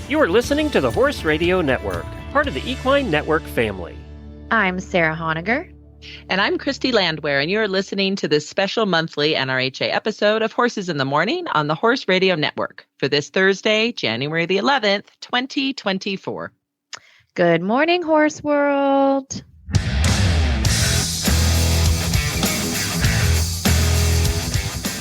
You are listening to the Horse Radio Network, part of the Equine Network family. I'm Sarah Honegger. And I'm Christy Landwehr, and you're listening to this special monthly NRHA episode of Horses in the Morning on the Horse Radio Network for this Thursday, January the 11th, 2024. Good morning, Horse World.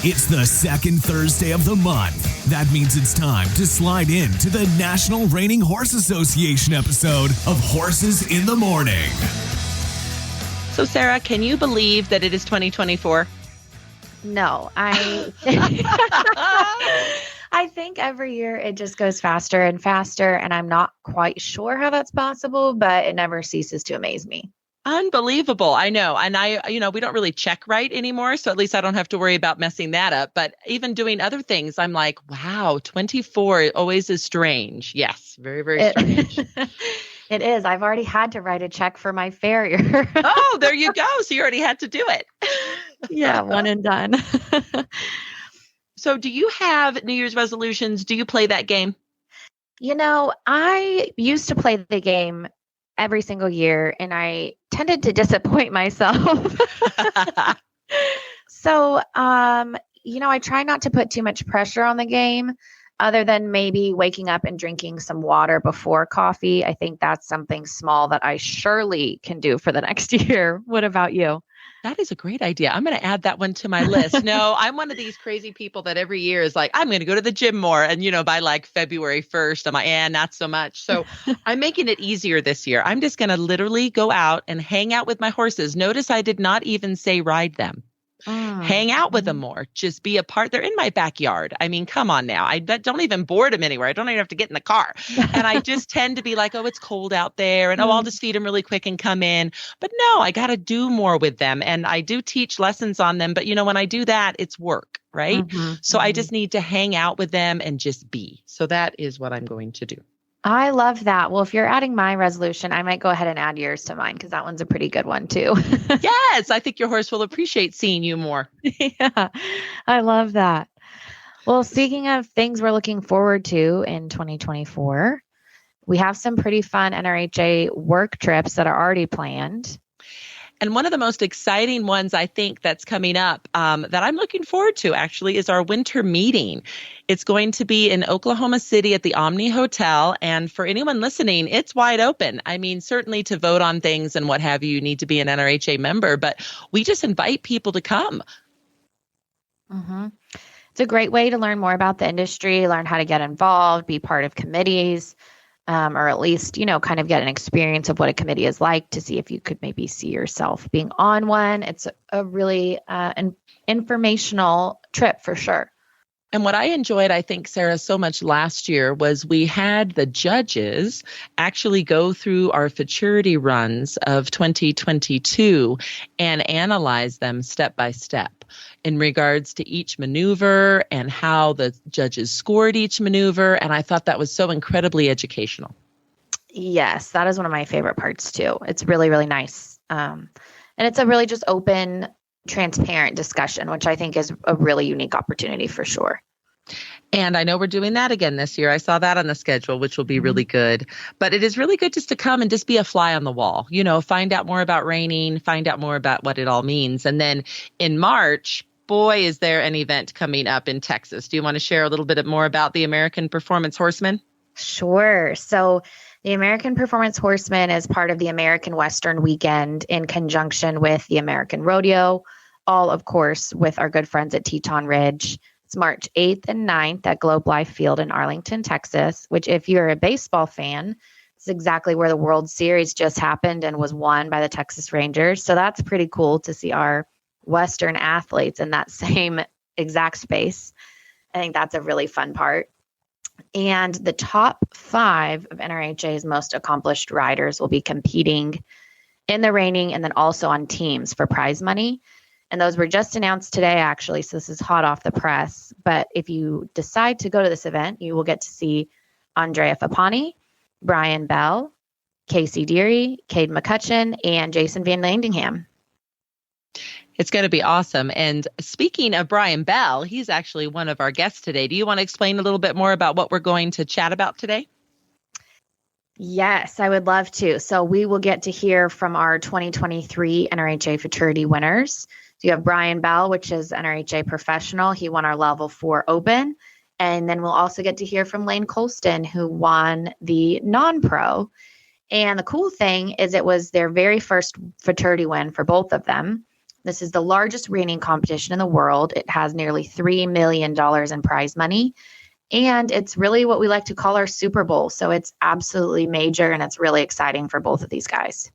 It's the second Thursday of the month. That means it's time to slide in to the National Reining Horse Association episode of Horses in the Morning. So, Sarah, can you believe that it is 2024? No, I think every year it just goes faster and faster, and I'm not quite sure how that's possible, but it never ceases to amaze me. Unbelievable. I know. And we don't really check right anymore. So at least I don't have to worry about messing that up. But even doing other things, I'm like, wow, 24 always is strange. Yes. Very, very strange. It is. I've already had to write a check for my farrier. Oh, there you go. So you already had to do it. Yeah. One and done. So do you have New Year's resolutions? Do you play that game? I used to play the game every single year, and I tended to disappoint myself. So, I try not to put too much pressure on the game other than maybe waking up and drinking some water before coffee. I think that's something small that I surely can do for the next year. What about you? That is a great idea. I'm going to add that one to my list. No, I'm one of these crazy people that every year is like, I'm going to go to the gym more. And, by like February 1st, I'm like, not so much. So I'm making it easier this year. I'm just going to literally go out and hang out with my horses. Notice I did not even say ride them. Hang out with them more. Just be a part. They're in my backyard. I mean, come on now. I don't even board them anywhere. I don't even have to get in the car. And I just tend to be like, oh, it's cold out there. And I'll just feed them really quick and come in. But no, I got to do more with them. And I do teach lessons on them. But, when I do that, it's work, right? So I just need to hang out with them and just be. So that is what I'm going to do. I love that. Well, if you're adding my resolution, I might go ahead and add yours to mine because that one's a pretty good one too. Yes, I think your horse will appreciate seeing you more. Yeah, I love that. Well, speaking of things we're looking forward to in 2024, we have some pretty fun NRHA work trips that are already planned. And one of the most exciting ones I think that's coming up that I'm looking forward to actually is our winter meeting. It's going to be in Oklahoma City at the Omni Hotel. And for anyone listening, it's wide open. I mean, certainly to vote on things and what have you, you need to be an NRHA member, but we just invite people to come. It's a great way to learn more about the industry, learn how to get involved, be part of committees. Or at least, kind of get an experience of what a committee is like to see if you could maybe see yourself being on one. It's a really an informational trip for sure. And what I enjoyed, I think, Sarah, so much last year was we had the judges actually go through our Futurity runs of 2022 and analyze them step by step in regards to each maneuver and how the judges scored each maneuver. And I thought that was so incredibly educational. Yes, that is one of my favorite parts too. It's really, really nice. And it's a really just open, transparent discussion, which I think is a really unique opportunity for sure. And I know we're doing that again this year. I saw that on the schedule, which will be really good. But it is really good just to come and just be a fly on the wall, find out more about reining, find out more about what it all means. And then in March, boy, is there an event coming up in Texas. Do you want to share a little bit more about the American Performance Horsemen? Sure. So the American Performance Horsemen is part of the American Western Weekend in conjunction with the American Rodeo, all, of course, with our good friends at Teton Ridge. It's March 8th and 9th at Globe Life Field in Arlington, Texas, which if you're a baseball fan, is exactly where the World Series just happened and was won by the Texas Rangers. So that's pretty cool to see our Western athletes in that same exact space. I think that's a really fun part. And the top 5 of NRHA's most accomplished riders will be competing in the reining and then also on teams for prize money. And those were just announced today, actually. So this is hot off the press. But if you decide to go to this event, you will get to see Andrea Fapani, Brian Bell, Casey Deary, Cade McCutcheon, and Jason Van Landingham. It's going to be awesome. And speaking of Brian Bell, he's actually one of our guests today. Do you want to explain a little bit more about what we're going to chat about today? Yes, I would love to. So we will get to hear from our 2023 NRHA Futurity winners. So you have Brian Bell, which is NRHA professional. He won our level 4 open. And then we'll also get to hear from Lane Colston, who won the non-pro. And the cool thing is it was their very first Futurity win for both of them. This is the largest reining competition in the world. It has nearly $3 million in prize money. And it's really what we like to call our Super Bowl. So it's absolutely major and it's really exciting for both of these guys.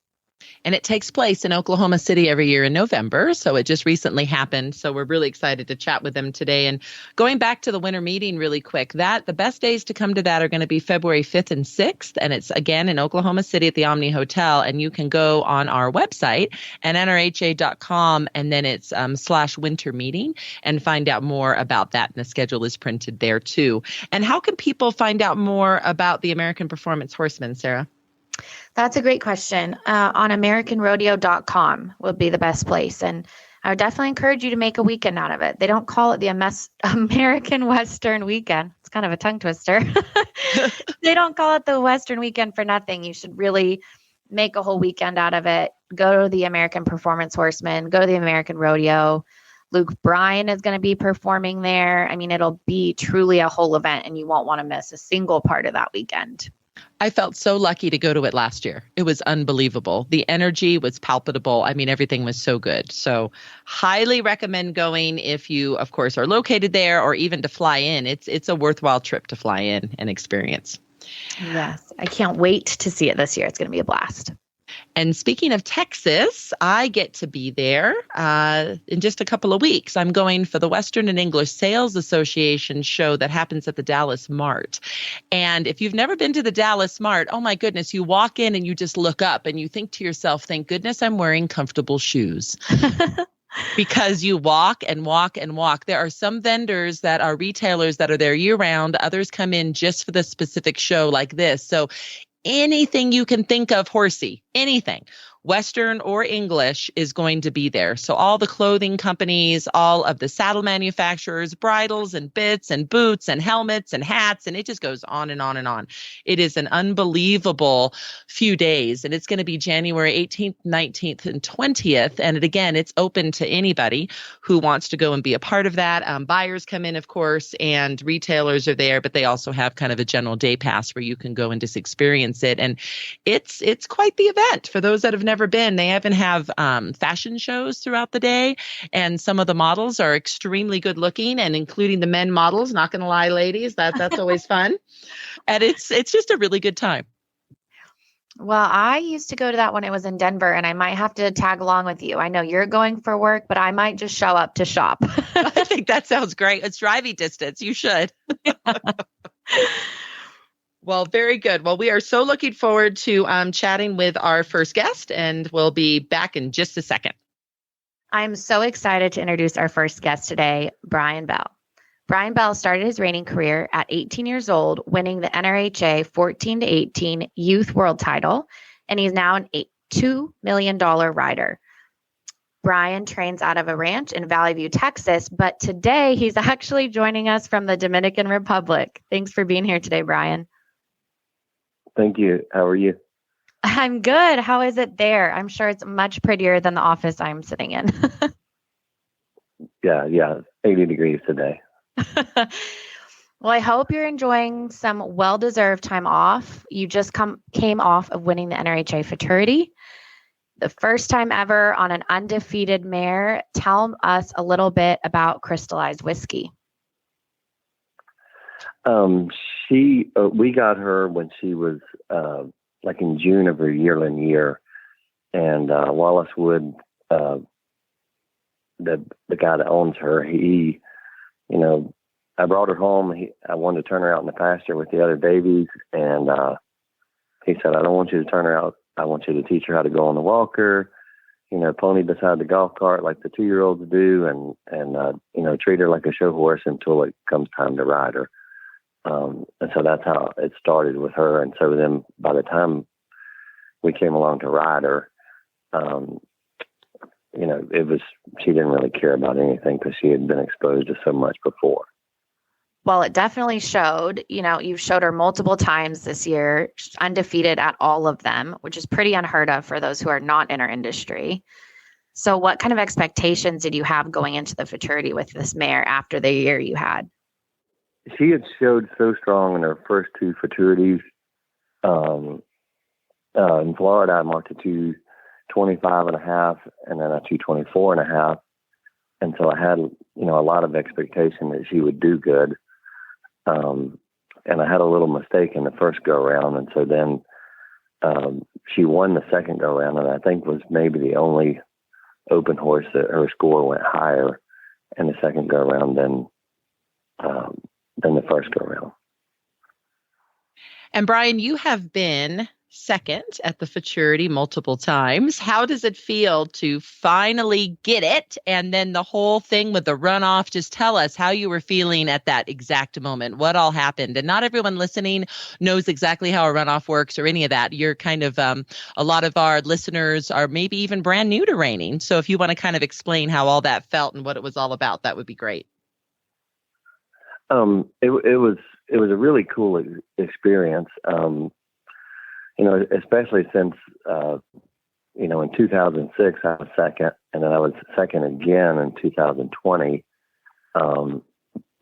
And it takes place in Oklahoma City every year in November. So it just recently happened. So we're really excited to chat with them today. And going back to the winter meeting really quick, the best days to come to that are going to be February 5th and 6th. And it's again in Oklahoma City at the Omni Hotel. And you can go on our website at NRHA.com and then it's /winter meeting and find out more about that. And the schedule is printed there too. And how can people find out more about the American Performance Horsemen, Sarah? That's a great question. On AmericanRodeo.com would be the best place. And I would definitely encourage you to make a weekend out of it. They don't call it the American Western Weekend. It's kind of a tongue twister. They don't call it the Western Weekend for nothing. You should really make a whole weekend out of it. Go to the American Performance Horsemen. Go to the American Rodeo. Luke Bryan is going to be performing there. I mean, it'll be truly a whole event, and you won't want to miss a single part of that weekend. I felt so lucky to go to it last year. It was unbelievable. The energy was palpable. I mean, everything was so good. So highly recommend going if you, of course, are located there or even to fly in. It's a worthwhile trip to fly in and experience. Yes, I can't wait to see it this year. It's going to be a blast. And speaking of Texas, I get to be there in just a couple of weeks. I'm going for the Western and English Sales Association show that happens at the Dallas Mart. And if you've never been to the Dallas Mart, oh my goodness, you walk in and you just look up and you think to yourself, thank goodness I'm wearing comfortable shoes. Because you walk and walk and walk. There are some vendors that are retailers that are there year round. Others come in just for the specific show like this. So anything you can think of horsey, anything, Western or English, is going to be there. So all the clothing companies, all of the saddle manufacturers, bridles and bits and boots and helmets and hats, and it just goes on and on and on. It is an unbelievable few days, and it's going to be January 18th, 19th, and 20th. And it's open to anybody who wants to go and be a part of that. Buyers come in, of course, and retailers are there, but they also have kind of a general day pass where you can go and just experience it. And it's quite the event for those that have never been. They even have fashion shows throughout the day, and some of the models are extremely good looking, and including the men models. Not going to lie, ladies, that's always fun, and it's just a really good time. Well, I used to go to that when it was in Denver, and I might have to tag along with you. I know you're going for work, but I might just show up to shop. I think that sounds great. It's driving distance. You should. Well, very good. Well, we are so looking forward to chatting with our first guest, and we'll be back in just a second. I'm so excited to introduce our first guest today, Brian Bell. Brian Bell started his reining career at 18 years old, winning the NRHA 14 to 18 Youth World title, and he's now an $2 million rider. Brian trains out of a ranch in Valley View, Texas, but today he's actually joining us from the Dominican Republic. Thanks for being here today, Brian. Thank you. How are you? I'm good. How is it there? I'm sure it's much prettier than the office I'm sitting in. Yeah. 80 degrees today. Well, I hope you're enjoying some well-deserved time off. You just came off of winning the NRHA Futurity, the first time ever on an undefeated mare. Tell us a little bit about Crystallized Whiskey. We got her when she was like in June of her yearling year, and Wallace Wood, the guy that owns her, he, I brought her home. I wanted to turn her out in the pasture with the other babies, and he said, "I don't want you to turn her out. I want you to teach her how to go on the walker, pony beside the golf cart like the 2-year-olds do, and treat her like a show horse until it comes time to ride her." And so that's how it started with her. And so then by the time we came along to ride her, she didn't really care about anything because she had been exposed to so much before. Well, it definitely showed. You've showed her multiple times this year, undefeated at all of them, which is pretty unheard of for those who are not in our industry. So what kind of expectations did you have going into the Futurity with this mare after the year you had? She had showed so strong in her first two Futurities. In Florida, I marked a 2:25.5 and then a 2:24.5. And so I had, a lot of expectation that she would do good. And I had a little mistake in the first go around. And so then she won the second go around, and I think was maybe the only open horse that her score went higher in the second go around than the first go around. And Brian, you have been second at the Futurity multiple times. How does it feel to finally get it? And then the whole thing with the runoff, just tell us how you were feeling at that exact moment. What all happened? And not everyone listening knows exactly how a runoff works or any of that. You're kind of, a lot of our listeners are maybe even brand new to reining. So if you want to kind of explain how all that felt and what it was all about, that would be great. It was a really cool experience. Especially since, in 2006, I was second, and then I was second again in 2020,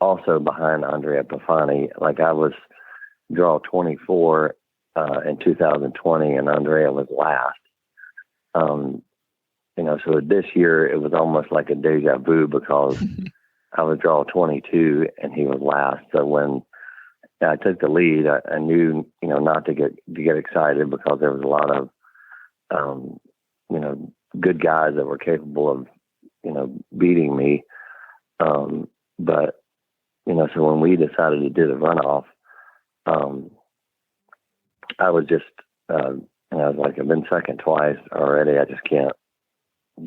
also behind Andrea Pifani. Like I was draw 24 in 2020, and Andrea was last. So this year it was almost like a deja vu because I was draw 22 and he was last. So when I took the lead, I knew, not to get excited because there was a lot of, good guys that were capable of, beating me. But, so when we decided to do the runoff, I was just, I was like, I've been second twice already. I just can't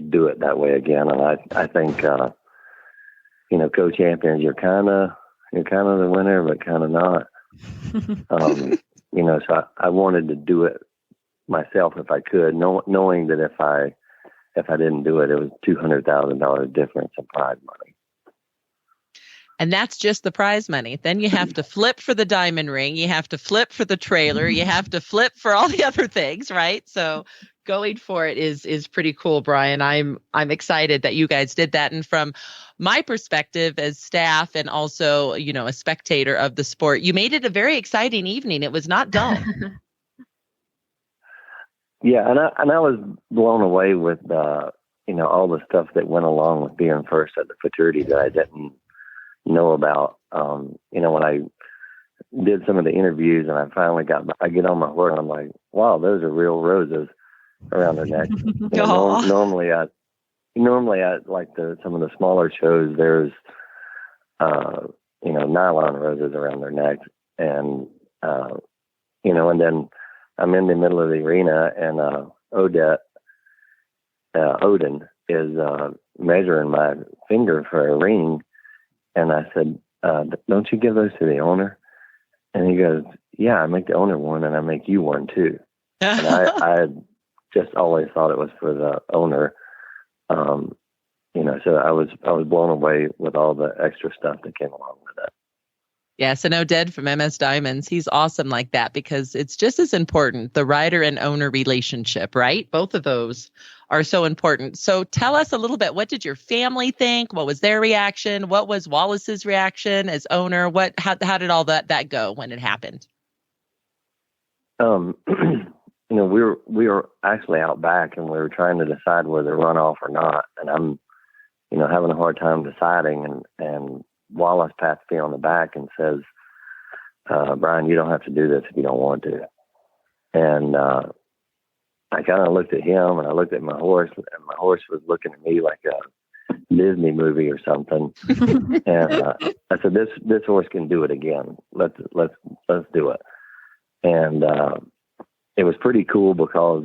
do it that way again. And I think, co-champions, you're kind of the winner, but kind of not. So I wanted to do it myself if I could, knowing that if I didn't do it, it was $200,000 difference in prize money. And that's just the prize money. Then you have to flip for the diamond ring. You have to flip for the trailer. You have to flip for all the other things, right? So going for it is pretty cool, Brian. I'm excited that you guys did that. And from my perspective as staff and also, a spectator of the sport, you made it a very exciting evening. It was not dull. Yeah, and I was blown away with all the stuff that went along with being first at the Futurity that I didn't know about. When I did some of the interviews and I get on my horse and I'm like, wow, those are real roses around their neck. Normally I like some of the smaller shows, there's nylon roses around their neck, and and then I'm in the middle of the arena and Odin is measuring my finger for a ring, and I said, don't you give those to the owner? And he goes, yeah, I make the owner one and I make you one too. And I just always thought it was for the owner. So I was blown away with all the extra stuff that came along with it. Yes, and Oded from MS Diamonds, he's awesome like that because it's just as important, the rider and owner relationship, right? Both of those are so important. So tell us a little bit, what did your family think? What was their reaction? What was Wallace's reaction as owner? How did all that go when it happened? We were actually out back and we were trying to decide whether to run off or not. And I'm, having a hard time deciding, and Wallace pats me on the back and says, Brian, you don't have to do this if you don't want to. And I kind of looked at him and I looked at my horse, and my horse was looking at me like a Disney movie or something. And I said, this horse can do it again. Let's do it. And it was pretty cool because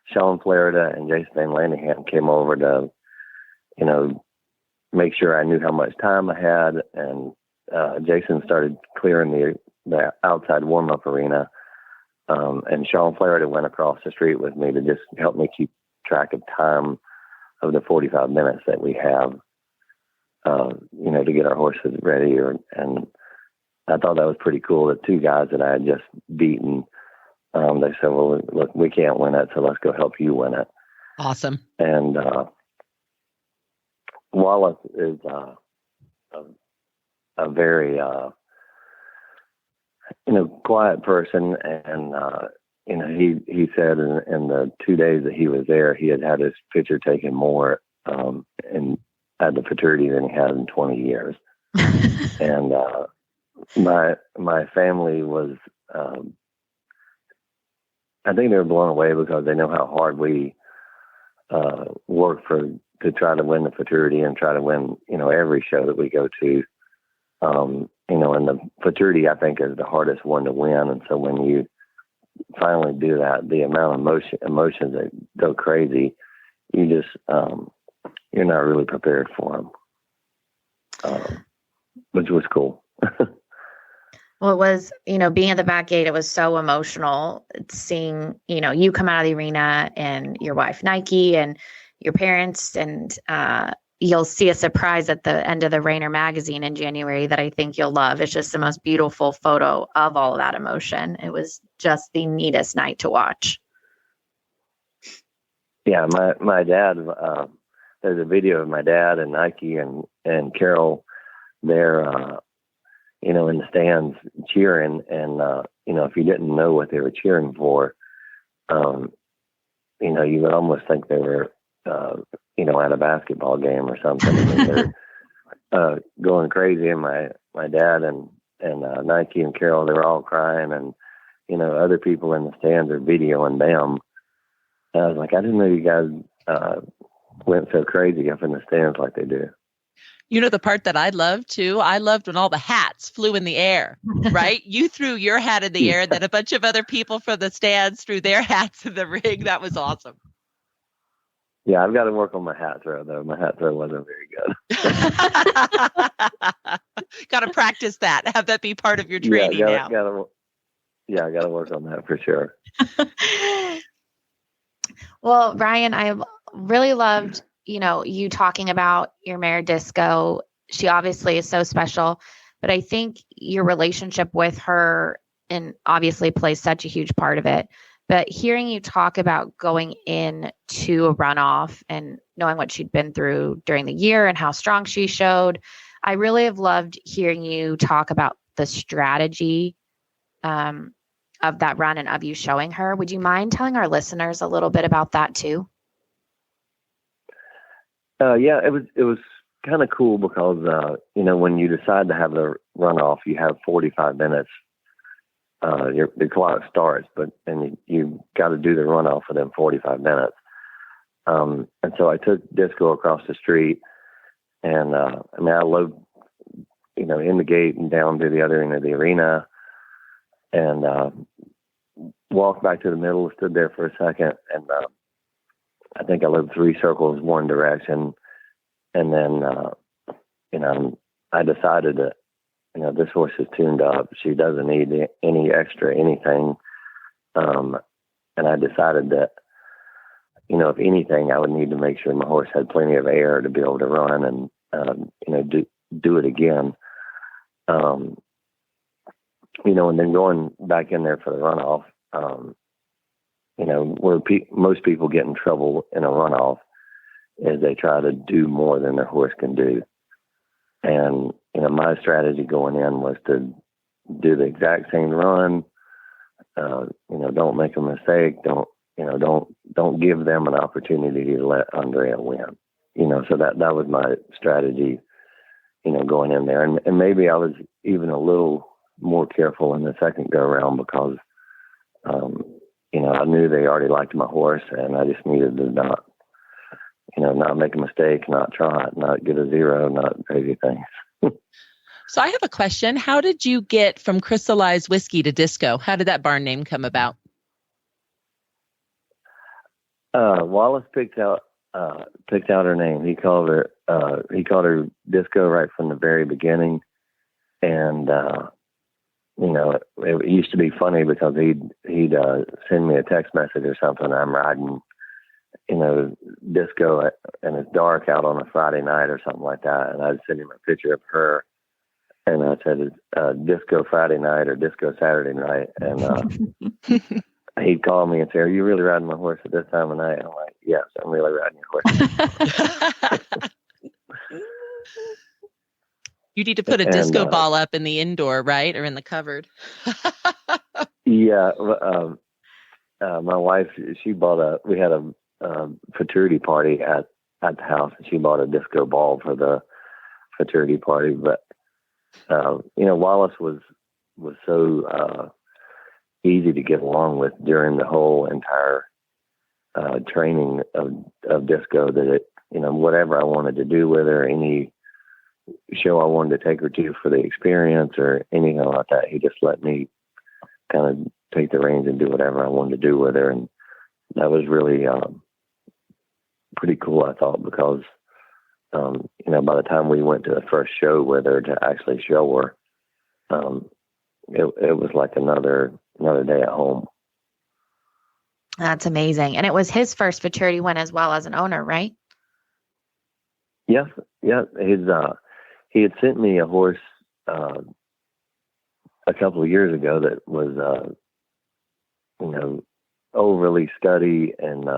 Sean Flaherty and Jason Van Lanningham came over to, make sure I knew how much time I had. And Jason started clearing the outside warm-up arena. And Sean Flaherty went across the street with me to just help me keep track of time of the 45 minutes that we have. to get our horses ready. And I thought that was pretty cool. The two guys that I had just beaten, they said, well, look, we can't win it, so let's go help you win it. Awesome. And Wallace is a very, quiet person. And, he said in the 2 days that he was there, he had his picture taken more and at the Futurity than he had in 20 years. And my family was, I think they were blown away because they know how hard we work to try to win the Futurity and try to win, every show that we go to. And the Futurity, I think, is the hardest one to win. And so when you finally do that, the amount of emotions that go crazy, you just, you're not really prepared for them, which was cool. Well, it was, being at the back gate, it was so emotional seeing, you come out of the arena and your wife, Nike, and your parents, and you'll see a surprise at the end of the Reining magazine in January that I think you'll love. It's just the most beautiful photo of all of that emotion. It was just the neatest night to watch. Yeah, my dad, there's a video of my dad and Nike and Carol there, in the stands cheering. And, if you didn't know what they were cheering for, you would almost think they were, at a basketball game or something. I mean, they're going crazy. And my dad and Nike and Carol, they were all crying. And, other people in the stands are videoing them. And I was like, I didn't know you guys went so crazy up in the stands like they do. The part that I loved too, I loved when all the hats flew in the air, right? You threw your hat in the air, and then a bunch of other people from the stands threw their hats in the ring. That was awesome. Yeah, I've got to work on my hat throw, though. My hat throw wasn't very good. Got to practice that. Have that be part of your training now. I got to work on that for sure. Well, Ryan, I really loved, you talking about your mare Disco. She obviously is so special, but I think your relationship with her and obviously plays such a huge part of it. But hearing you talk about going into a runoff and knowing what she'd been through during the year and how strong she showed, I really have loved hearing you talk about the strategy of that run and of you showing her. Would you mind telling our listeners a little bit about that too? Yeah, it was kind of cool because, when you decide to have the runoff, you have 45 minutes. The clock starts, and you got to do the runoff within 45 minutes. And so I took Disco across the street, and I load, in the gate and down to the other end of the arena, and walked back to the middle, stood there for a second, and I think I lived 3 circles one direction. And then, I decided that, this horse is tuned up. She doesn't need any extra anything. And I decided that, if anything, I would need to make sure my horse had plenty of air to be able to run and, do it again. And then going back in there for the runoff, where most people get in trouble in a runoff is they try to do more than their horse can do. And, my strategy going in was to do the exact same run. Don't make a mistake. Don't give them an opportunity to let Andrea win. So that was my strategy, going in there. And maybe I was even a little more careful in the second go around because, I knew they already liked my horse, and I just needed to not make a mistake, not try it, not get a zero, not crazy things. So I have a question. How did you get from Crystallized Whiskey to Disco? How did that barn name come about? Wallace picked out her name. He called her Disco right from the very beginning. And, it used to be funny because he'd send me a text message or something. I'm riding disco and it's dark out on a Friday night or something like that. And I'd send him a picture of her. And I said, disco Friday night or disco Saturday night. And he'd call me and say, are you really riding my horse at this time of night? I'm like, yes, I'm really riding your horse. You need to put a disco ball up in the indoor, right? Or in the cupboard. Yeah. My wife, we had a Futurity party at the house, and she bought a disco ball for the Futurity party. But, Wallace was so easy to get along with during the whole entire training of disco that it, whatever I wanted to do with her, any show I wanted to take her to for the experience or anything like that, he just let me kind of take the reins and do whatever I wanted to do with her. And that was really pretty cool, I thought, because, by the time we went to the first show with her to actually show her, it was like another day at home. That's amazing. And it was his first Futurity win as well as an owner, right? Yes. Yeah. He had sent me a horse a couple of years ago that was, overly stutty and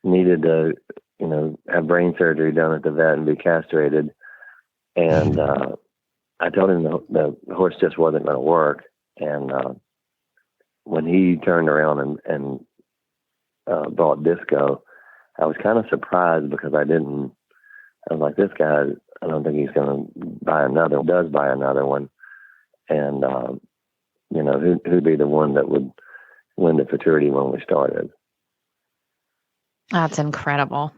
needed to, have brain surgery done at the vet and be castrated. And I told him the horse just wasn't going to work. And when he turned around and bought Disco, I was kind of surprised because I was like, this guy, I don't think he's going to buy another one. And, who'd be the one that would win the Futurity when we started. That's incredible.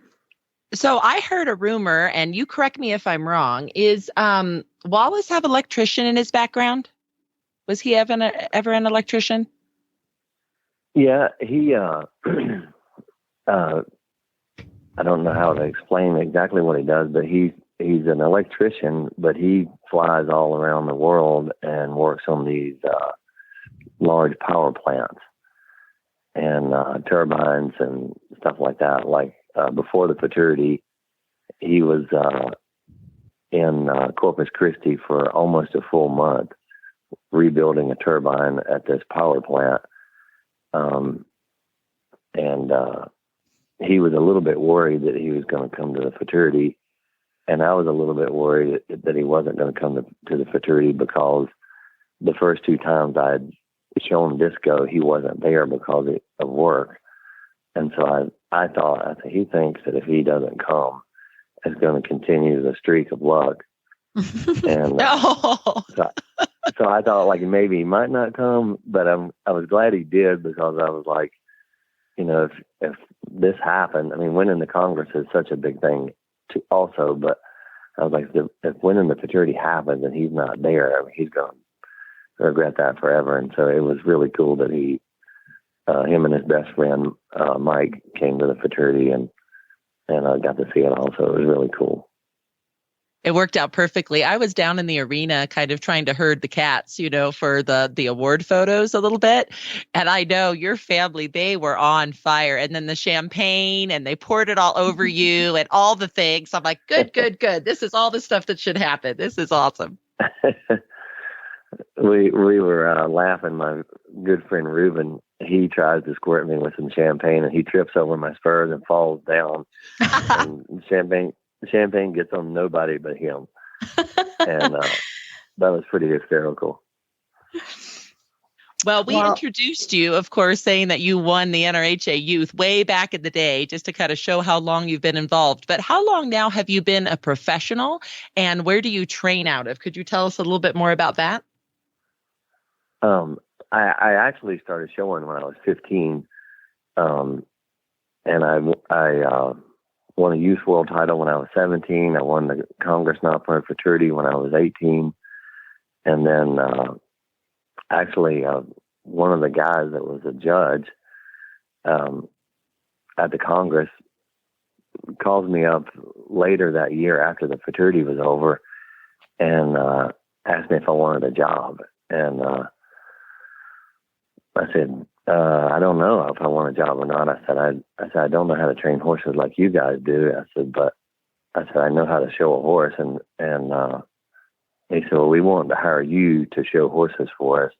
So I heard a rumor, and you correct me if I'm wrong, is Wallace have electrician in his background? Was he ever an electrician? Yeah, he, I don't know how to explain exactly what he does, but he's an electrician, but he flies all around the world and works on these large power plants and turbines and stuff like that. Like before the Futurity, he was in Corpus Christi for almost a full month rebuilding a turbine at this power plant. He was a little bit worried that he was going to come to the Futurity, and I was a little bit worried that he wasn't going to come to the Futurity because the first two times I'd shown Disco, he wasn't there because of work. And so I thought, he thinks that if he doesn't come, it's going to continue the streak of luck. And so I thought like maybe he might not come, but I was glad he did because I was like, if this happened, winning the Congress is such a big thing too also, but I was like, if winning the Futurity happens and he's not there, he's going to regret that forever. And so it was really cool that him and his best friend, Mike, came to the Futurity and I got to see it also. It was really cool. It worked out perfectly. I was down in the arena kind of trying to herd the cats, for the award photos a little bit. And I know your family, they were on fire. And then the champagne, and they poured it all over you and all the things. I'm like, good. This is all the stuff that should happen. This is awesome. We were laughing. My good friend Ruben, he tries to squirt me with some champagne, and he trips over my spurs and falls down. And champagne gets on nobody but him. And that was pretty hysterical. Well, we introduced you, of course, saying that you won the NRHA Youth way back in the day, just to kind of show how long you've been involved. But how long now have you been a professional, and where do you train out of? Could you tell us a little bit more about that? I actually started showing when I was 15. And I won a youth world title when I was 17. I won the Congress Not-For Futurity when I was 18. And then one of the guys that was a judge at the Congress calls me up later that year after the Futurity was over and asked me if I wanted a job. And I said, I don't know if I want a job or not. I said, I don't know how to train horses like you guys do. I said, I know how to show a horse. And he said, well, we want to hire you to show horses for us,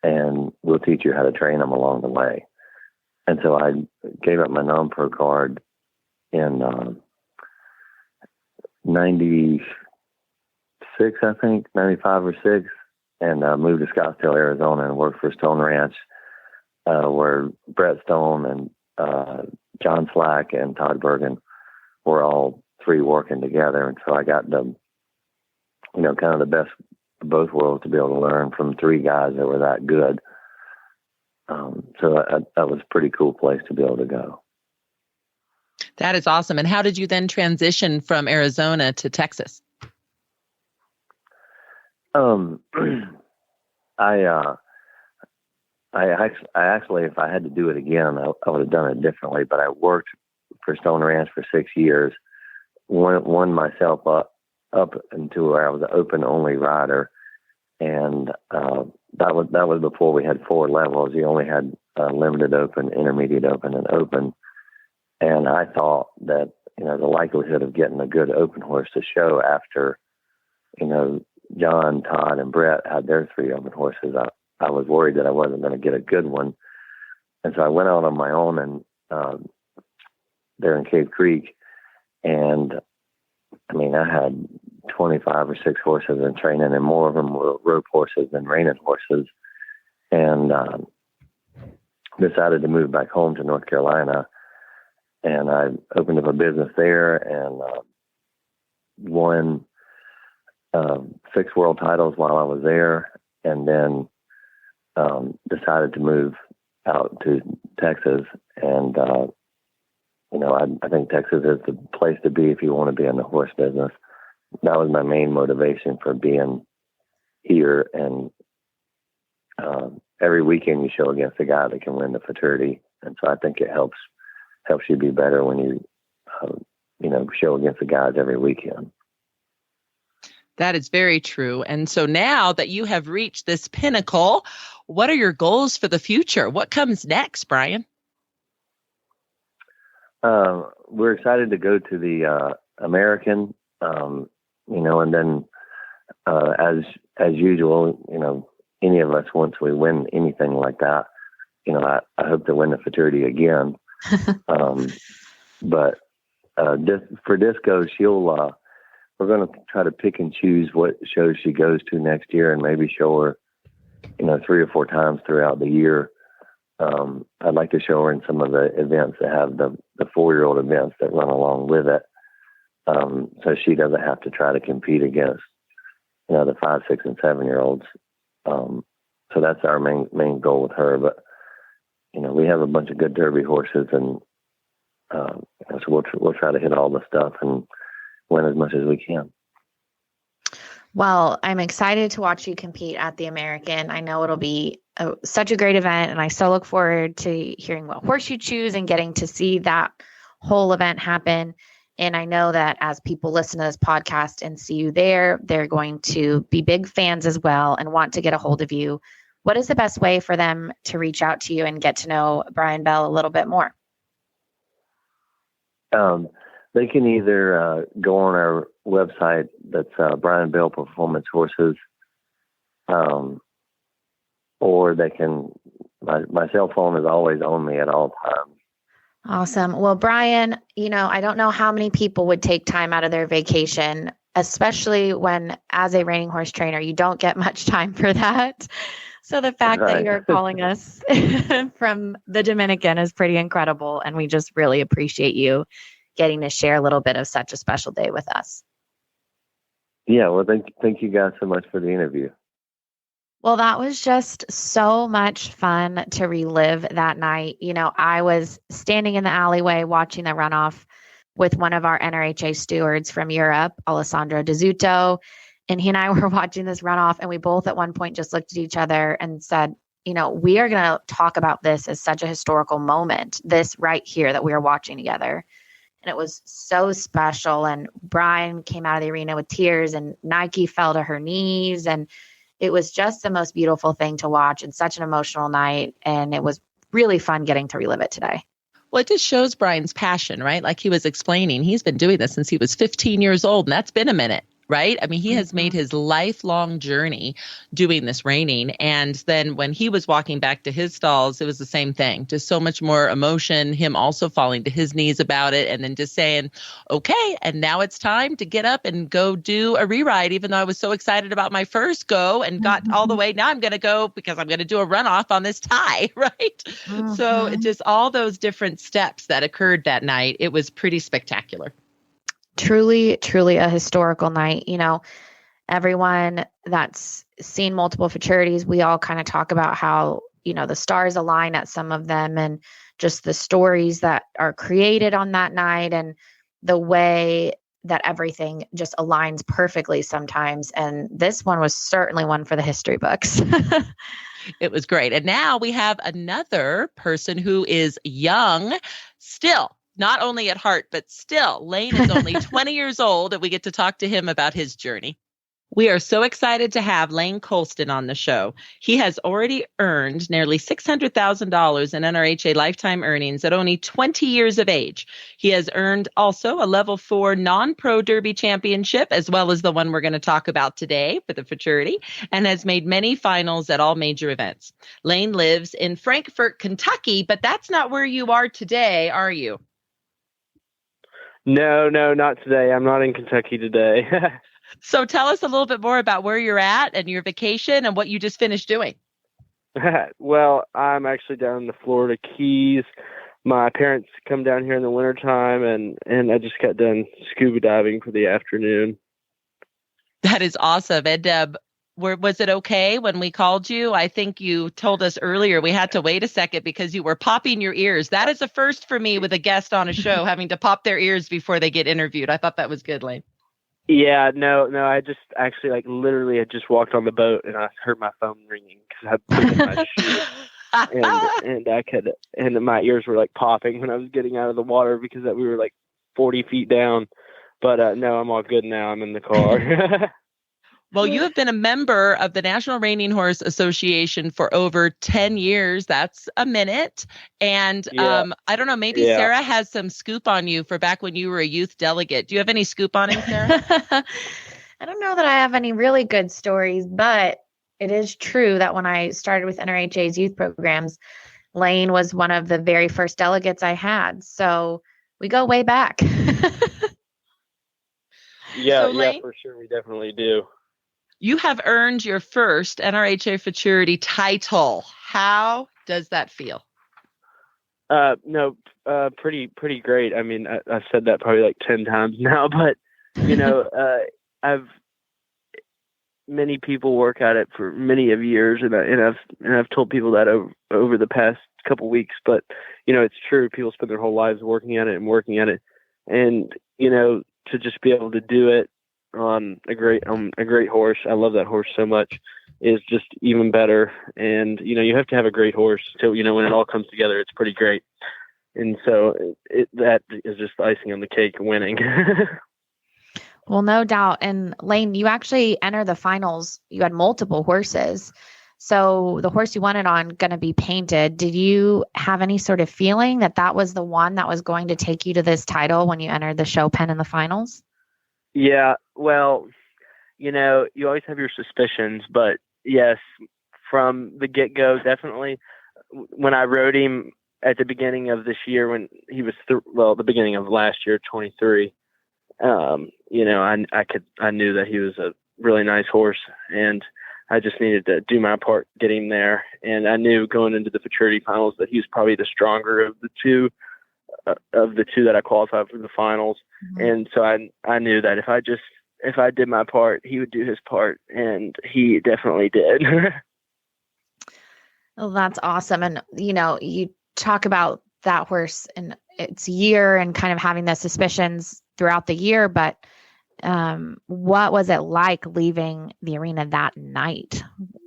and we'll teach you how to train them along the way. And so I gave up my non-pro card in 96, I think, 95 or 6, and moved to Scottsdale, Arizona, and worked for Stone Ranch, where Brett Stone and John Slack and Todd Bergen were all 3 working together. And so I got the, kind of the best of both worlds to be able to learn from 3 guys that were that good. So that was a pretty cool place to be able to go. That is awesome. And how did you then transition from Arizona to Texas? I actually, if I had to do it again, I would have done it differently. But I worked for Stone Ranch for 6 years, won myself up into where I was an open only rider, and that was before we had 4 levels. You only had limited open, intermediate open, and open. And I thought that the likelihood of getting a good open horse to show after John, Todd, and Brett had their 3 open horses, I was worried that I wasn't going to get a good one. And so I went out on my own and there in Cave Creek. And I had 25 or 6 horses in training, and more of them were rope horses than reining horses. And decided to move back home to North Carolina. And I opened up a business there and won 6 world titles while I was there. And then decided to move out to Texas, and I think Texas is the place to be if you want to be in the horse business. That was my main motivation for being here, and every weekend you show against a guy that can win the Futurity, and so I think it helps you be better when you show against the guys every weekend. That is very true. And so now that you have reached this pinnacle, what are your goals for the future? What comes next, Brian? We're excited to go to the American, and then as usual, any of us, once we win anything like that, I hope to win the Futurity again. But for Disco, we're going to try to pick and choose what shows she goes to next year, and maybe show her, 3 or 4 times throughout the year. I'd like to show her in some of the events that have the 4-year-old events that run along with it. So she doesn't have to try to compete against, the 5, 6, and 7-year-olds. So that's our main goal with her. But, we have a bunch of good Derby horses, and so we'll try to hit all the stuff and win as much as we can. Well, I'm excited to watch you compete at the American. I know it'll be such a great event, and I so look forward to hearing what horse you choose and getting to see that whole event happen. And I know that as people listen to this podcast and see you there, they're going to be big fans as well and want to get a hold of you. What is the best way for them to reach out to you and get to know Brian Bell a little bit more? They can either go on our website, that's Brian Bell Performance Horses, or they can, my cell phone is always on me at all times. Awesome. Well, Brian, I don't know how many people would take time out of their vacation, especially when, as a reining horse trainer, you don't get much time for that. So the fact that you're calling us from the Dominican is pretty incredible. And we just really appreciate you getting to share a little bit of such a special day with us. Yeah, well, thank you guys so much for the interview. Well, that was just so much fun to relive that night. I was standing in the alleyway watching the runoff with one of our NRHA stewards from Europe, Alessandro D'Azzuto, and he and I were watching this runoff, and we both at one point just looked at each other and said, we are going to talk about this as such a historical moment, this right here that we are watching together. And it was so special. And Brian came out of the arena with tears, and Nike fell to her knees. And it was just the most beautiful thing to watch and such an emotional night. And it was really fun getting to relive it today. Well, it just shows Brian's passion, right? Like he was explaining, he's been doing this since he was 15 years old, and that's been a minute, right? I mean, he has made his lifelong journey doing this reining. And then when he was walking back to his stalls, it was the same thing, just so much more emotion, him also falling to his knees about it, and then just saying, okay, and now it's time to get up and go do a reride, even though I was so excited about my first go and got all the way. Now I'm going to go because I'm going to do a runoff on this tie, right? So it just all those different steps that occurred that night, it was pretty spectacular. Truly, truly a historical night. You know, everyone that's seen multiple futurities, we all kind of talk about how, you know, the stars align at some of them and just the stories that are created on that night and the way that everything just aligns perfectly sometimes. And this one was certainly one for the history books. It was great. And now we have another person who is young still. Not only at heart, but still, Lane is only 20 years old, and we get to talk to him about his journey. We are so excited to have Lane Colston on the show. He has already earned nearly $600,000 in NRHA lifetime earnings at only 20 years of age. He has earned also a level 4 non-pro derby championship, as well as the one we're going to talk about today for the Futurity, and has made many finals at all major events. Lane lives in Frankfort, Kentucky, but that's not where you are today, are you? No, not today. I'm not in Kentucky today. So tell us a little bit more about where you're at and your vacation and what you just finished doing. Well, I'm actually down in the Florida Keys. My parents come down here in the wintertime, and I just got done scuba diving for the afternoon. That is awesome. And was it okay when we called you? I think you told us earlier we had to wait a second because you were popping your ears. That is a first for me with a guest on a show, having to pop their ears before they get interviewed. I thought that was good, Lane. Yeah, no, I just actually literally had just walked on the boat and I heard my phone ringing because I put in my shoe. and my ears were popping when I was getting out of the water because we were 40 feet down. But no, I'm all good now. I'm in the car. Well, you have been a member of the National Reining Horse Association for over 10 years. That's a minute. And I don't know, maybe Sarah has some scoop on you for back when you were a youth delegate. Do you have any scoop on him, Sarah? I don't know that I have any really good stories, but it is true that when I started with NRHA's youth programs, Lane was one of the very first delegates I had. So we go way back. Yeah, Lane, for sure. We definitely do. You have earned your first NRHA Futurity title. How does that feel? No, pretty great. I mean, I've said that probably 10 times now, but you know, many people work at it for many of years, and I've told people that over the past couple weeks. But you know, it's true. People spend their whole lives working at it, and you know, to just be able to do it on a great horse. I love that horse so much. Is just even better. And you know, you have to have a great horse. So you know, when it all comes together, it's pretty great. And so that is just icing on the cake, winning. Well, no doubt. And Lane, you actually entered the finals. You had multiple horses. So the horse you wanted on going to be painted. Did you have any sort of feeling that was the one that was going to take you to this title when you entered the show pen in the finals? Yeah, well, you know, you always have your suspicions, but yes, from the get-go, definitely. When I rode him at the beginning of this year, when he was the beginning of last year, 23, you know, I knew that he was a really nice horse, and I just needed to do my part, get him there. And I knew going into the Futurity finals that he was probably the stronger of the two that I qualified for the finals. Mm-hmm. And so I knew that if I did my part, he would do his part, and he definitely did. Oh, that's awesome. And, you know, you talk about that horse and its year and kind of having the suspicions throughout the year, but what was it like leaving the arena that night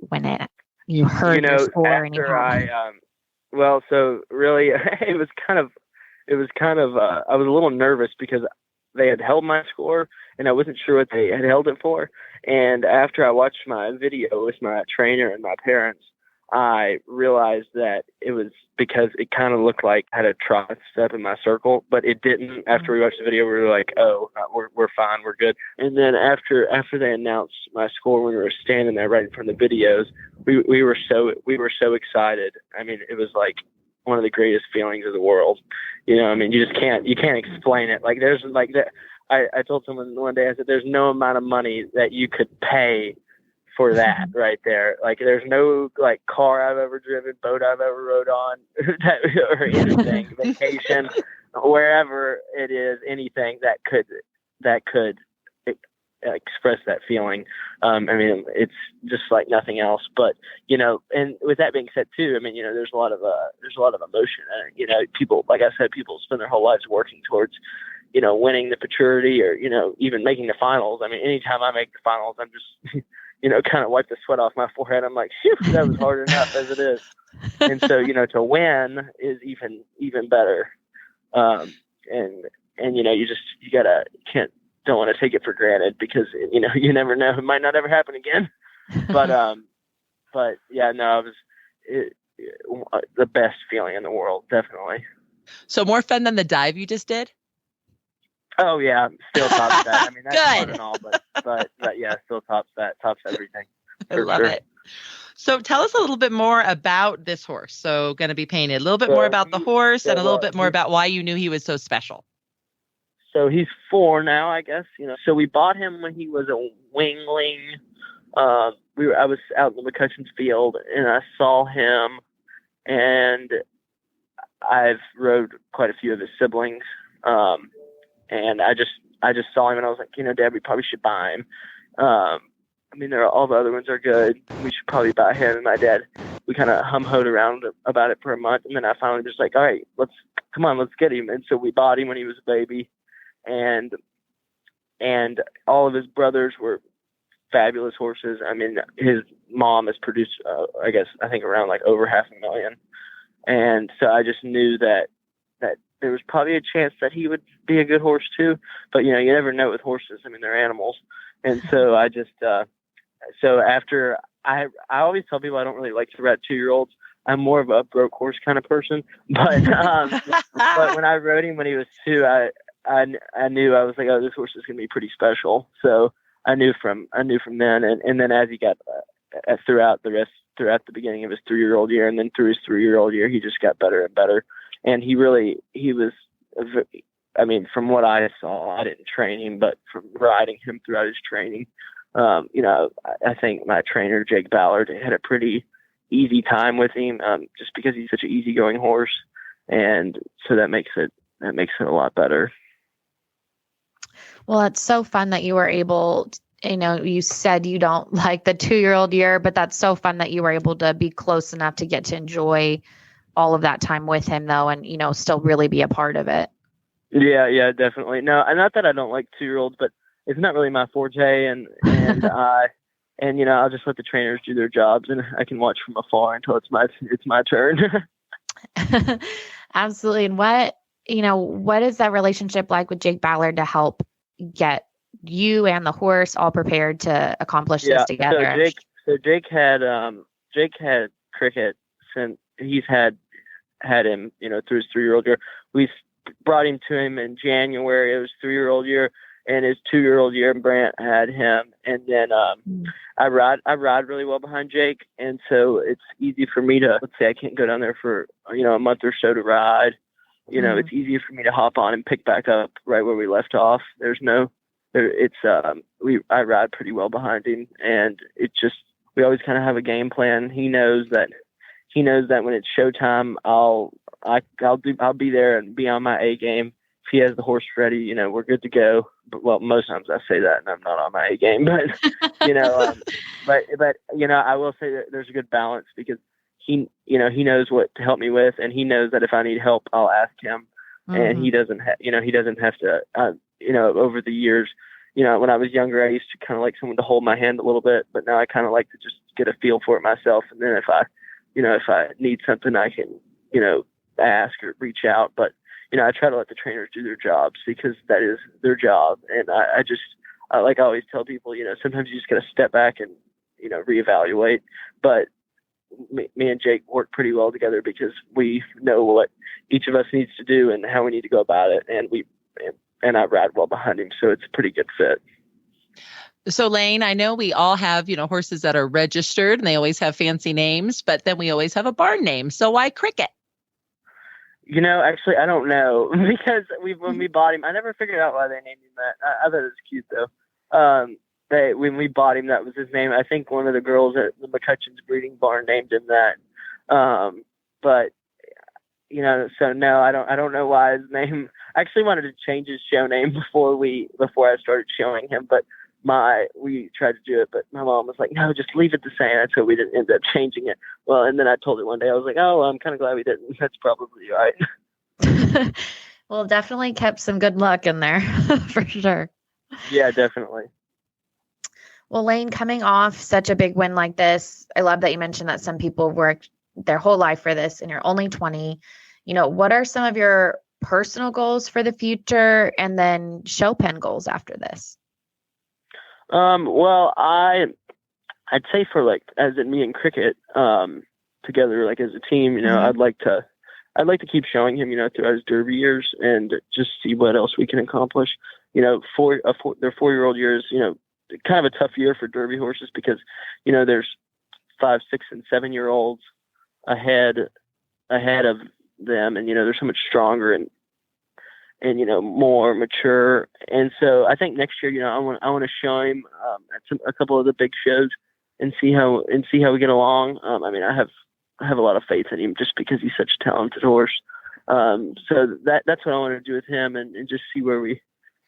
when you heard your score? Well, so really it was kind of, I was a little nervous because they had held my score and I wasn't sure what they had held it for. And after I watched my video with my trainer and my parents, I realized that it was because it kind of looked like I had a tricep in my circle, but it didn't. After we watched the video, we were like, "Oh, we're fine, we're good." And then after they announced my score, when we were standing there right in front of the videos, we were so excited. I mean, it was like one of the greatest feelings of the world. You know, I mean, you can't explain it. Like there's like that. I told someone one day, I said, "There's no amount of money that you could pay for that right there. Like there's no like car I've ever driven, boat I've ever rode on, or anything, vacation, wherever it is, anything that could express that feeling. I mean, it's just like nothing else. But you know, and with that being said, too, I mean, you know, there's a lot of emotion. You know, people, like I said, people spend their whole lives working towards, you know, winning the Futurity or, you know, even making the finals. I mean, anytime I make the finals, I'm just, you know, kind of wipe the sweat off my forehead. I'm like, phew, that was hard enough as it is. And so, you know, to win is even better. And you know, don't want to take it for granted because, you know, you never know, it might not ever happen again. But yeah, no, it was the best feeling in the world, definitely. So more fun than the dive you just did? Oh yeah, still tops that. I mean, that's Good. fun and all, but yeah, still tops everything. I love it. So tell us a little bit more about this horse. So going to be painted, a little bit more about the horse and a little bit more about why you knew he was so special. So he's 4 now, I guess. You know, so we bought him when he was a wingling. I was out in the McCutcheon's field and I saw him, and I've rode quite a few of his siblings. And I just saw him and I was like, you know, Dad, we probably should buy him. I mean, all the other ones are good. We should probably buy him. And my dad, we kind of hum-hoed around about it for a month. And then I finally just like, all right, let's get him. And so we bought him when he was a baby. And all of his brothers were fabulous horses. I mean, his mom has produced, I think around like over 500,000. And so I just knew that there was probably a chance that he would be a good horse too, but you know, you never know with horses. I mean, they're animals. And so I just, so after I always tell people I don't really like to ride 2-year-olds. I'm more of a broke horse kind of person, but, but when I rode him when he was 2, I knew, I was like, oh, this horse is going to be pretty special. So I knew from then. And then as he got, throughout the beginning of his 3-year-old year, and then through his 3-year-old year, he just got better and better. And he was, I mean, from what I saw, I didn't train him, but from riding him throughout his training, you know, I think my trainer, Jake Ballard, had a pretty easy time with him, just because he's such an easygoing horse. And so that makes it a lot better. Well, it's so fun that you were able to, you know, you said you don't like the 2-year-old year, but that's so fun that you were able to be close enough to get to enjoy all of that time with him though, and, you know, still really be a part of it. Yeah, definitely. No, not that I don't like 2-year-olds, but it's not really my forte. And you know, I'll just let the trainers do their jobs and I can watch from afar until it's my turn. Absolutely. And what is that relationship like with Jake Ballard to help get you and the horse all prepared to accomplish this together? So Jake had Cricket since he's had him, you know, through his 3-year-old year. We brought him to him in January of his 3-year-old year, and his 2-year-old year, Brant had him. And then I ride really well behind Jake, and so it's easy for me to, let's say I can't go down there for, you know, a month or so to ride. You know, it's easier for me to hop on and pick back up right where we left off. I ride pretty well behind him, and we always kind of have a game plan. He knows that when it's showtime, I'll be there and be on my A game. If he has the horse ready, you know, we're good to go. But well, most times I say that and I'm not on my A game, but you know, but you know, I will say that there's a good balance because he knows what to help me with, and he knows that if I need help, I'll ask him, and he doesn't have to. You know, over the years, you know, when I was younger, I used to kind of like someone to hold my hand a little bit, but now I kind of like to just get a feel for it myself, and then if I need something, I can, you know, ask or reach out. But, you know, I try to let the trainers do their jobs because that is their job. And I like I always tell people, sometimes you just got to step back and, reevaluate. But me and Jake work pretty well together because we know what each of us needs to do and how we need to go about it. And I ride well behind him. So it's a pretty good fit. So Lane, I know we all have, horses that are registered and they always have fancy names, but then we always have a barn name. So why Cricket? Actually, I don't know because when we bought him, I never figured out why they named him that. I thought it was cute though. When we bought him, that was his name. I think one of the girls at the McCutcheon's breeding barn named him that. But so no, I don't know why his name. I actually wanted to change his show name before I started showing him, but we tried to do it, but my mom was like, no, just leave it the same. And so we didn't end up changing it. Well, and then I told her one day, I was like, oh, well, I'm kind of glad we didn't. That's probably right. Well, definitely kept some good luck in there for sure. Yeah, definitely. Well, Lane, coming off such a big win like this, I love that you mentioned that some people worked their whole life for this and you're only 20. What are some of your personal goals for the future and then show pen goals after this? Well, I'd say for as in me and Cricket, together, as a team, I'd like to keep showing him, throughout his Derby years and just see what else we can accomplish. Their 4-year-old years, kind of a tough year for Derby horses because, there's 5, 6, and 7-year-olds ahead of them. And, they're so much stronger and more mature. And so I think next year, I want to show him at a couple of the big shows and see how we get along. I have a lot of faith in him just because he's such a talented horse. So that's what I want to do with him and just see where we,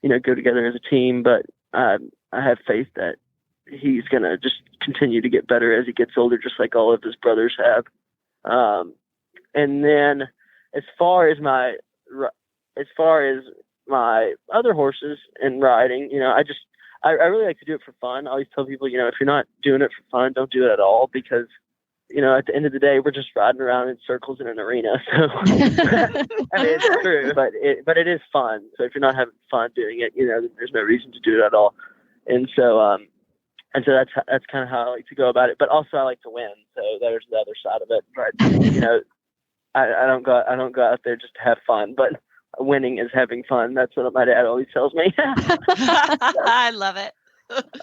go together as a team. But I have faith that he's going to just continue to get better as he gets older, just like all of his brothers have. And then as far as my other horses and riding, I really like to do it for fun. I always tell people, if you're not doing it for fun, don't do it at all because, at the end of the day, we're just riding around in circles in an arena. So it's true, but it is fun. So if you're not having fun doing it, there's no reason to do it at all. And so that's kind of how I like to go about it. But also I like to win. So there's the other side of it. But, I don't go out there just to have fun, but winning is having fun. That's what my dad always tells me. I love it.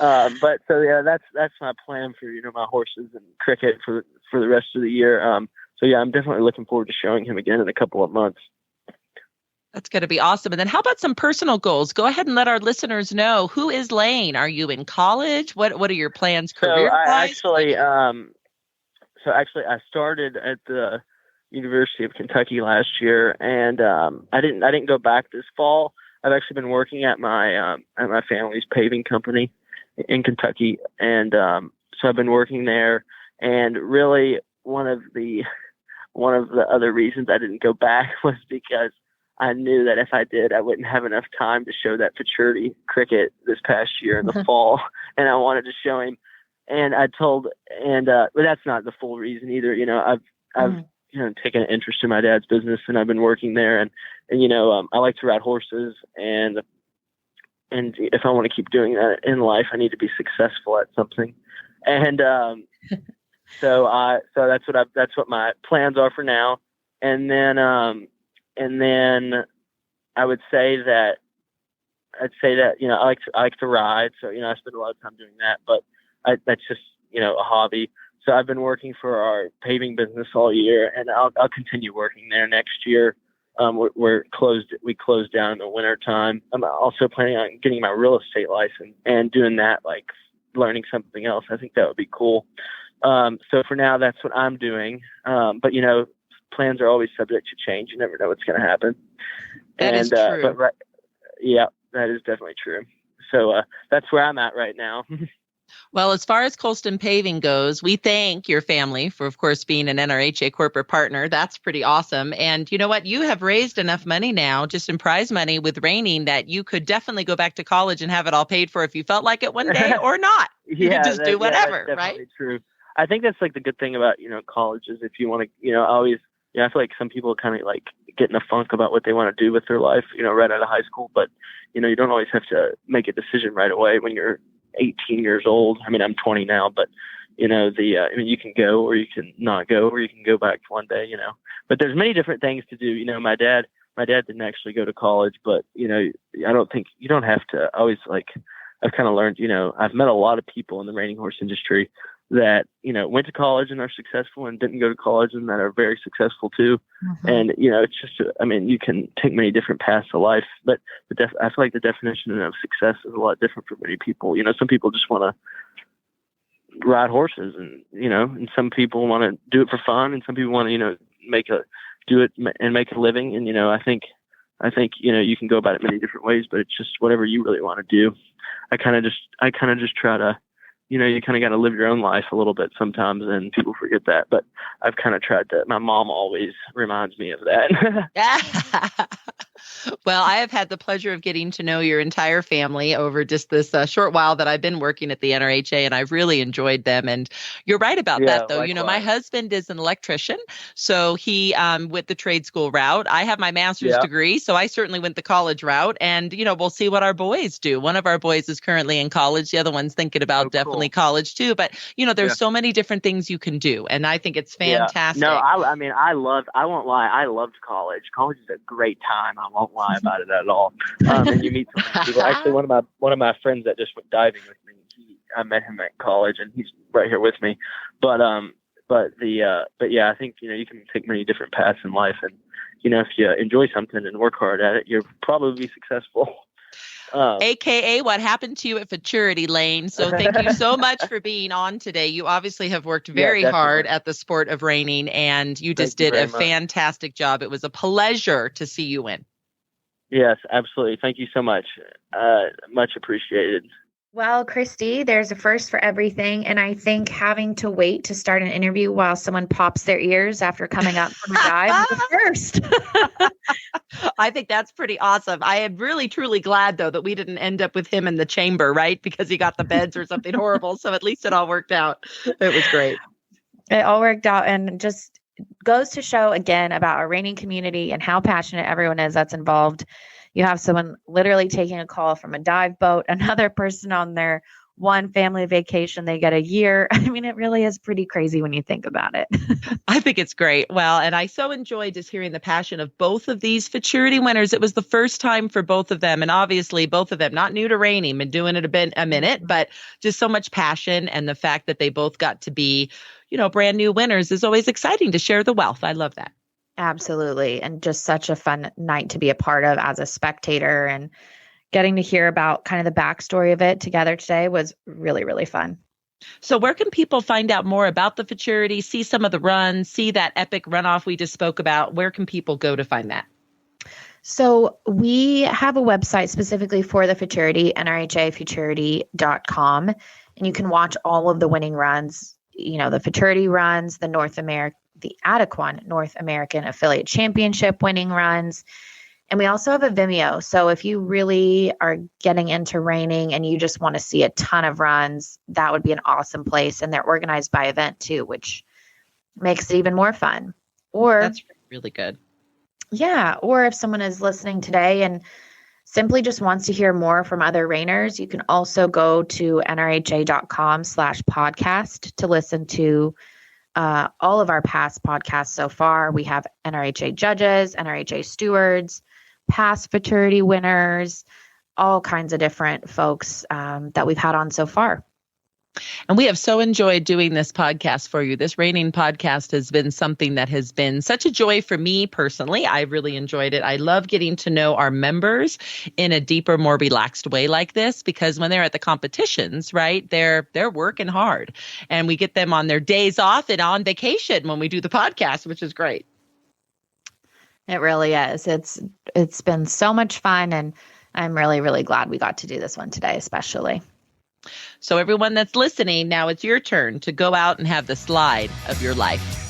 But so yeah, that's my plan for my horses and Cricket for the rest of the year. So yeah, I'm definitely looking forward to showing him again in a couple of months. That's going to be awesome. And then how about some personal goals? Go ahead and let our listeners know, who is Lane? Are you in college? What are your plans career-wise? So actually I started at the University of Kentucky last year, and I didn't go back this fall. I've actually been working at my family's paving company in Kentucky, and so I've been working there. And really, one of the other reasons I didn't go back was because I knew that if I did, I wouldn't have enough time to show that Futurity Cricket this past year in the fall, and I wanted to show him. And but that's not the full reason either. I've taken an interest in my dad's business, and I've been working there, and I like to ride horses, and if I want to keep doing that in life, I need to be successful at something. And so that's what my plans are for now. And then I would say that I like to ride, so I spend a lot of time doing that, but that's just a hobby. So I've been working for our paving business all year, and I'll continue working there next year. We closed down in the winter time. I'm also planning on getting my real estate license and doing that, learning something else. I think that would be cool. So for now, that's what I'm doing. But plans are always subject to change. You never know what's going to happen. That is true. But yeah, that is definitely true. So that's where I'm at right now. Well, as far as Colston Paving goes, we thank your family for, of course, being an NRHA corporate partner. That's pretty awesome. And you know what? You have raised enough money now, just in prize money with Reining, that you could definitely go back to college and have it all paid for if you felt like it one day or not. You could just do whatever, that's right? True. I think that's the good thing about, college is if you want to, I always I feel like some people kind of like get in a funk about what they want to do with their life, right out of high school. But, you don't always have to make a decision right away when you're 18 years old. I mean, I'm 20 now, but, you can go or you can not go, or you can go back one day, but there's many different things to do. My dad didn't actually go to college, but, I don't think you don't have to always I've kind of learned, I've met a lot of people in the reining horse industry that, went to college and are successful, and didn't go to college and that are very successful too. Mm-hmm. And, it's just, you can take many different paths of life, but I feel like the definition of success is a lot different for many people. Some people just want to ride horses, and, and some people want to do it for fun, and some people want to, do it and make a living. And, I think, you can go about it many different ways, but it's just whatever you really want to do. I kind of just try to, you kind of got to live your own life a little bit sometimes, and people forget that. But I've kind of tried to. My mom always reminds me of that. Well, I have had the pleasure of getting to know your entire family over just this short while that I've been working at the NRHA, and I've really enjoyed them. And you're right about that, though. Likewise. My husband is an electrician, so he went the trade school route. I have my master's degree, so I certainly went the college route. And, we'll see what our boys do. One of our boys is currently in college. The other one's thinking about definitely college, too. But, there's so many different things you can do, and I think it's fantastic. No, I won't lie. I loved college. College is a great time. I won't lie about it at all. And you meet so many people. Actually, one of my friends that just went diving with me, I met him at college, and he's right here with me. But yeah, I think you can take many different paths in life, and if you enjoy something and work hard at it, you'll probably be successful. AKA what happened to you at Futurity, Lane. So thank you so much for being on today. You obviously have worked very hard at the sport of reining, and you just did a fantastic job. It was a pleasure to see you win. Yes, absolutely. Thank you so much. Much appreciated. Well, Christy, there's a first for everything. And I think having to wait to start an interview while someone pops their ears after coming up from a dive is a first. I think that's pretty awesome. I am really, truly glad, though, that we didn't end up with him in the chamber, right? Because he got the beds or something horrible. So at least it all worked out. It was great. It all worked out, and just goes to show again about our reining community and how passionate everyone is that's involved. You have someone literally taking a call from a dive boat, another person on their one family vacation, they get a year. I mean, it really is pretty crazy when you think about it. I think it's great. Well, and I so enjoyed just hearing the passion of both of these Futurity winners. It was the first time for both of them. And obviously both of them, not new to reining, been doing it a minute, but just so much passion. And the fact that they both got to be, brand new winners is always exciting to share the wealth. I love that. Absolutely. And just such a fun night to be a part of as a spectator, and getting to hear about kind of the backstory of it together today was really, really fun. So where can people find out more about the Futurity, see some of the runs, see that epic runoff we just spoke about? Where can people go to find that? So we have a website specifically for the Futurity, NRHAfuturity.com, and you can watch all of the winning runs, the Futurity runs, the Adequan North American Affiliate Championship winning runs. And we also have a Vimeo. So if you really are getting into reining and you just want to see a ton of runs, that would be an awesome place. And they're organized by event too, which makes it even more fun. Or that's really good. Yeah. Or if someone is listening today and simply just wants to hear more from other reiners, you can also go to nrha.com/podcast to listen to all of our past podcasts so far. We have NRHA judges, NRHA stewards, past Futurity winners, all kinds of different folks that we've had on so far. And we have so enjoyed doing this podcast for you. This reining podcast has been something that has been such a joy for me personally. I really enjoyed it. I love getting to know our members in a deeper, more relaxed way like this, because when they're at the competitions, right, they're working hard, and we get them on their days off and on vacation when we do the podcast, which is great. It really is. It's been so much fun, and I'm really, really glad we got to do this one today, especially. So everyone that's listening, now it's your turn to go out and have the slide of your life.